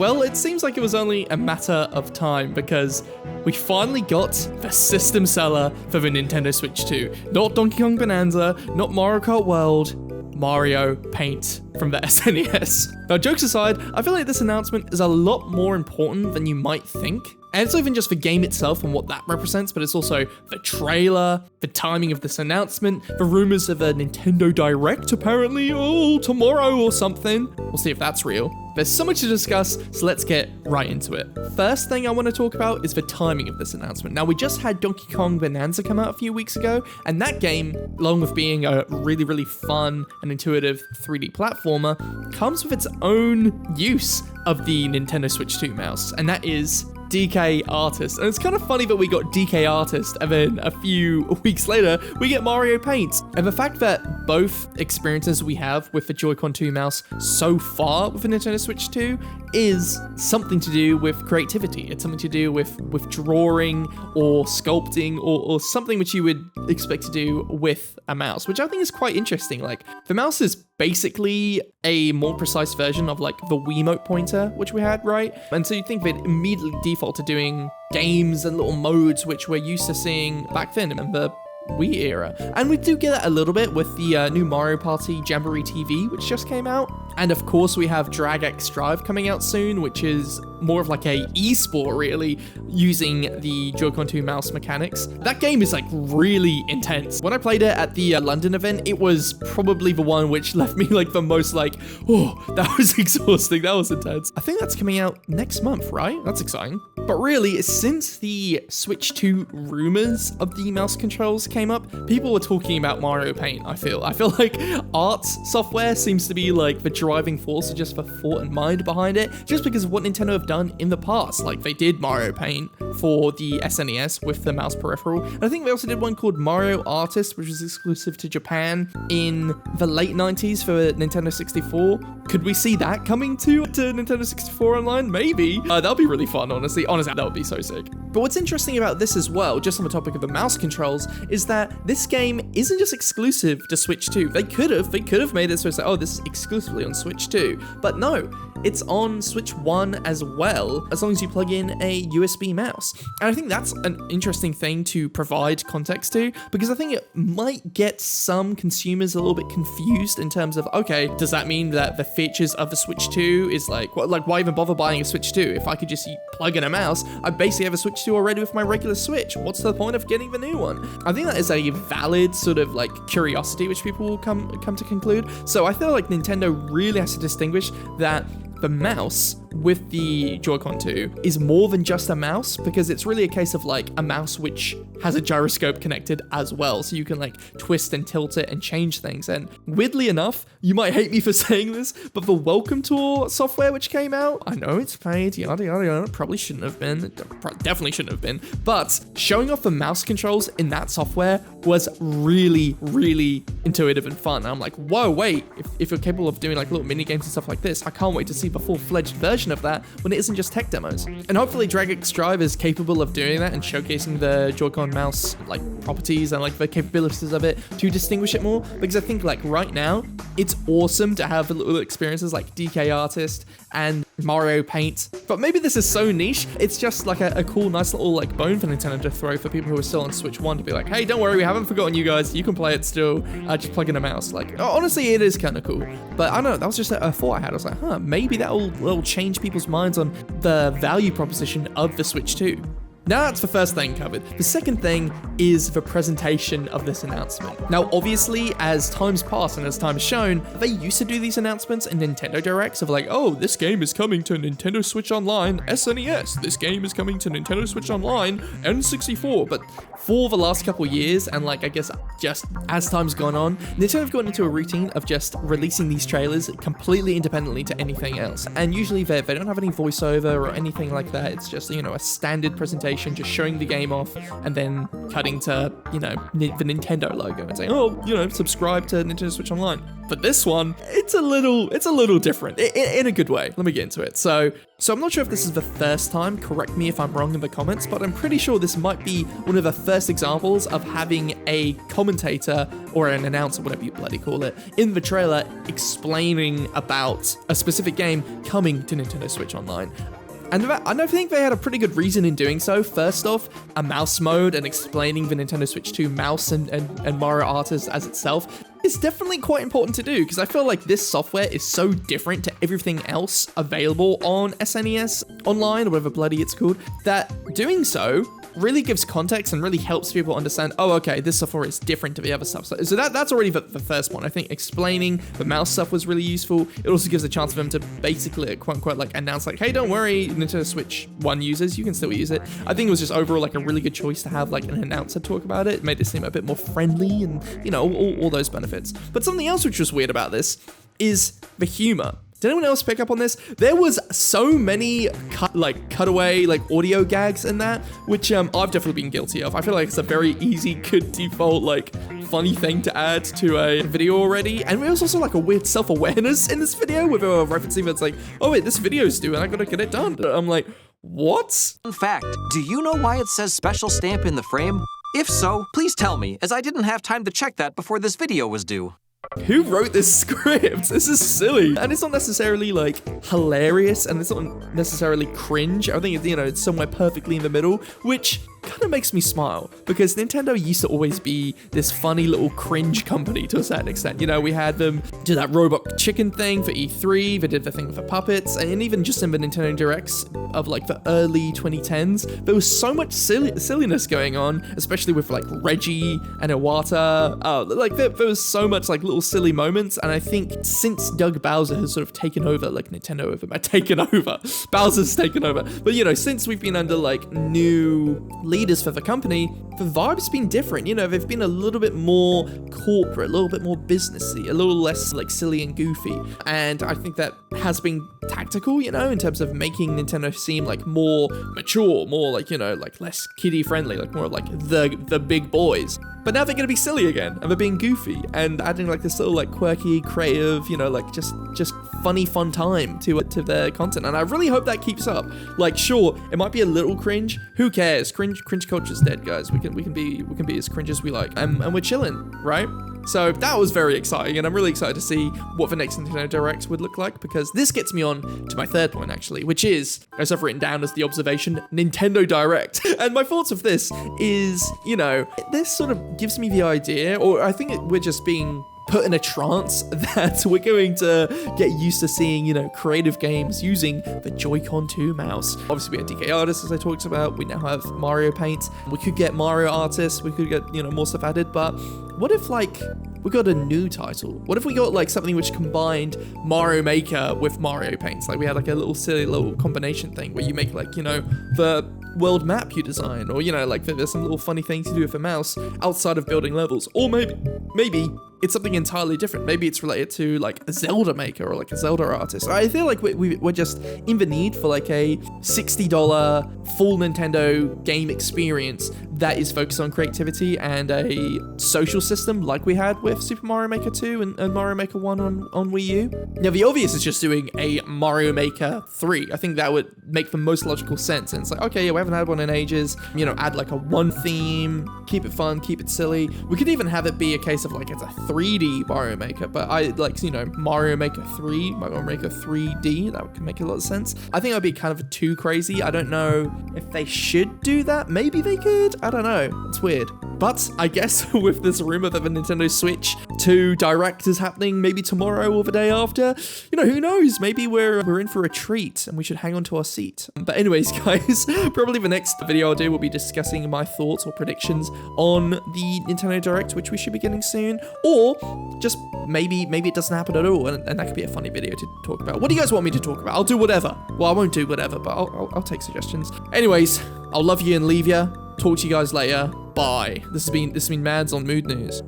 Well, it seems like it was only a matter of time because we finally got the system seller for the Nintendo Switch 2. Not Donkey Kong Bonanza, not Mario Kart World, Mario Paint from the SNES. Now, jokes aside, I feel like this announcement is a lot more important than you might think. And it's not even just the game itself and what that represents, but it's also the trailer, the timing of this announcement, the rumors of a Nintendo Direct apparently, tomorrow or something. We'll see if that's real. There's so much to discuss, so let's get right into it. First thing I want to talk about is the timing of this announcement. Now, we just had Donkey Kong Bonanza come out a few weeks ago, and that game, along with being a really, really fun and intuitive 3D platformer, comes with its own use of the Nintendo Switch 2 mouse, and that is DK Artist. And it's kind of funny that we got DK Artist and then a few weeks later we get Mario Paint. And the fact that both experiences we have with the Joy-Con 2 mouse so far with the Nintendo Switch 2 is something to do with creativity. It's something to do with drawing or sculpting or something which you would expect to do with a mouse, which I think is quite interesting. Like, the mouse is basically a more precise version of like the Wiimote pointer, which we had, right? And so you think they'd immediately default to doing games and little modes, which we're used to seeing back then in the Wii era. And we do get that a little bit with the new Mario Party Jamboree TV, which just came out. And of course we have Drag X Drive coming out soon, which is more of like a esport really, using the Joy-Con 2 mouse mechanics. That game is like really intense. When I played it at the London event, it was probably the one which left me like the most like, oh, that was exhausting, that was intense. I think that's coming out next month, right? That's exciting. But really, since the Switch 2 rumors of the mouse controls came up, people were talking about Mario Paint, I feel like art software seems to be like the driving force, or just the thought and mind behind it, just because of what Nintendo have done in the past. Like, they did Mario Paint for the SNES with the mouse peripheral, and I think they also did one called Mario Artist, which was exclusive to Japan in the late 90s for Nintendo 64. Could we see that coming to Nintendo 64 online? Maybe. That'll be really fun, honestly, that would be so sick. But what's interesting about this as well, just on the topic of the mouse controls, is that this game isn't just exclusive to Switch 2. They could have made it so it's like, oh, this is exclusively on Switch 2. But no, it's on Switch 1 as well, as long as you plug in a USB mouse. And I think that's an interesting thing to provide context to, because I think it might get some consumers a little bit confused in terms of, okay, does that mean that the features of the Switch 2 is like why even bother buying a Switch 2? If I could just plug in a mouse, I basically have a Switch 2 already with my regular Switch. What's the point of getting the new one? I think that is a valid sort of like curiosity which people will come to conclude. So I feel like Nintendo really has to distinguish that the mouse with the Joy-Con 2 is more than just a mouse, because it's really a case of like a mouse which has a gyroscope connected as well, so you can like twist and tilt it and change things. And weirdly enough, you might hate me for saying this, but the Welcome Tour software which came out, I know it's paid, yada yada yada, probably shouldn't have been, definitely shouldn't have been, but showing off the mouse controls in that software was really, really intuitive and fun. And I'm like, whoa, wait, if you're capable of doing like little mini games and stuff like this, I can't wait to see the full-fledged version of that when it isn't just tech demos. And hopefully Drag X Drive is capable of doing that and showcasing the Joy-Con mouse like properties and like the capabilities of it to distinguish it more, because I think like right now it's awesome to have little experiences like DK Artist and Mario Paint, but maybe this is so niche, it's just like a cool, nice little like bone for Nintendo to throw for people who are still on Switch 1 to be like, hey, don't worry, we haven't forgotten you guys, you can play it still, just plug in a mouse. Like, honestly, it is kind of cool. But I don't know, that was just a thought I had. I was like, maybe that'll change people's minds on the value proposition of the Switch 2. Now that's the first thing covered. The second thing is the presentation of this announcement. Now, obviously, as time's passed and as time's shown, they used to do these announcements in Nintendo Directs of like, oh, this game is coming to Nintendo Switch Online SNES. This game is coming to Nintendo Switch Online N64. But for the last couple years, and like, I guess just as time's gone on, Nintendo have gotten into a routine of just releasing these trailers completely independently to anything else. And usually they don't have any voiceover or anything like that. It's just, a standard presentation presentation, just showing the game off, and then cutting to, you know, the Nintendo logo and saying, oh, you know, subscribe to Nintendo Switch Online. But this one, it's a little different in a good way. Let me get into it. So I'm not sure if this is the first time, correct me if I'm wrong in the comments, but I'm pretty sure this might be one of the first examples of having a commentator or an announcer, whatever you bloody call it, in the trailer explaining about a specific game coming to Nintendo Switch Online. And I think they had a pretty good reason in doing so. First off, a mouse mode and explaining the Nintendo Switch 2 mouse and Mario Artist as itself is definitely quite important to do, because I feel like this software is so different to everything else available on SNES Online, or whatever bloody it's called, that doing so really gives context and really helps people understand, oh, okay, this software is different to the other stuff. So that's already the first one. I think explaining the mouse stuff was really useful. It also gives a chance for them to basically, quote unquote, like announce like, hey, don't worry, Nintendo Switch 1 users, you can still use it. I think it was just overall like a really good choice to have like an announcer talk about it. It made it seem a bit more friendly and, you know, all those benefits. But something else which was weird about this is the humor. Did anyone else pick up on this? There was so many cutaway audio gags in that, which I've definitely been guilty of. I feel like it's a very easy, good default funny thing to add to a video already. And there was also like a weird self-awareness in this video where they were referencing that's like, oh wait, this video's due and I gotta get it done. I'm like, what? Fun fact, do you know why it says special stamp in the frame? If so, please tell me, as I didn't have time to check that before this video was due. Who wrote this script? This is silly. And it's not necessarily like hilarious and it's not necessarily cringe. I think it's, you know, it's somewhere perfectly in the middle, which kind of makes me smile, because Nintendo used to always be this funny little cringe company to a certain extent. You know, we had them do that robot chicken thing for E3, they did the thing with the puppets, and even just in the Nintendo Directs of like the early 2010s, there was so much silliness going on, especially with like Reggie and Iwata. There was so much like little silly moments, and I think since Doug Bowser has sort of taken over, like Nintendo Bowser's taken over, but you know, since we've been under like new leaders for the company, the vibe's been different. You know, they've been a little bit more corporate, a little bit more businessy, a little less like silly and goofy. And I think that has been tactical, you know, in terms of making Nintendo seem like more mature, more like, you know, like less kiddie friendly, like more like the big boys. But now they're gonna be silly again, and they're being goofy and adding like this little like quirky, creative, you know, like just funny, fun time to their content. And I really hope that keeps up. Like, sure, it might be a little cringe. Who cares? Cringe culture's dead, guys. We can be as cringe as we like, and we're chilling, right? So that was very exciting, and I'm really excited to see what the next Nintendo Direct would look like, because this gets me on to my third point, actually, which is, as I've written down as the observation, Nintendo Direct. And my thoughts of this is, you know, this sort of gives me the idea, or I think we're just being put in a trance that we're going to get used to seeing, you know, creative games using the Joy-Con 2 mouse. Obviously, we had DK Artists, as I talked about. We now have Mario Paint. We could get Mario Artists. We could get, you know, more stuff added. But what if, like, we got a new title? What if we got, like, something which combined Mario Maker with Mario Paints? Like, we had, like, a little silly little combination thing where you make, like, you know, the world map you design, or, you know, like, there's some little funny things to do with a mouse outside of building levels. Or maybe it's something entirely different. Maybe it's related to like a Zelda maker or like a Zelda artist. I feel like we're just in the need for like a $60 full Nintendo game experience that is focused on creativity and a social system like we had with Super Mario Maker 2 and Mario Maker 1 on Wii U. Now, the obvious is just doing a Mario Maker 3. I think that would make the most logical sense. And it's like, okay, yeah, we haven't had one in ages. You know, add like a one theme, keep it fun, keep it silly. We could even have it be a case of like it's a 3D Mario Maker, but I like, you know, Mario Maker 3, Mario Maker 3D, that could make a lot of sense. I think that would be kind of too crazy. I don't know if they should do that. Maybe they could. I don't know. It's weird. But I guess with this rumor that the Nintendo Switch 2 Direct is happening maybe tomorrow or the day after, you know, who knows? Maybe we're in for a treat and we should hang on to our seat. But anyways, guys, probably the next video I'll do will be discussing my thoughts or predictions on the Nintendo Direct, which we should be getting soon, or just maybe it doesn't happen at all, and that could be a funny video to talk about. What do you guys want me to talk about? I'll do whatever. Well, I won't do whatever, but I'll take suggestions. Anyways, I'll love you and leave you. Talk to you guys later. Bye. This has been Madz on Mood News.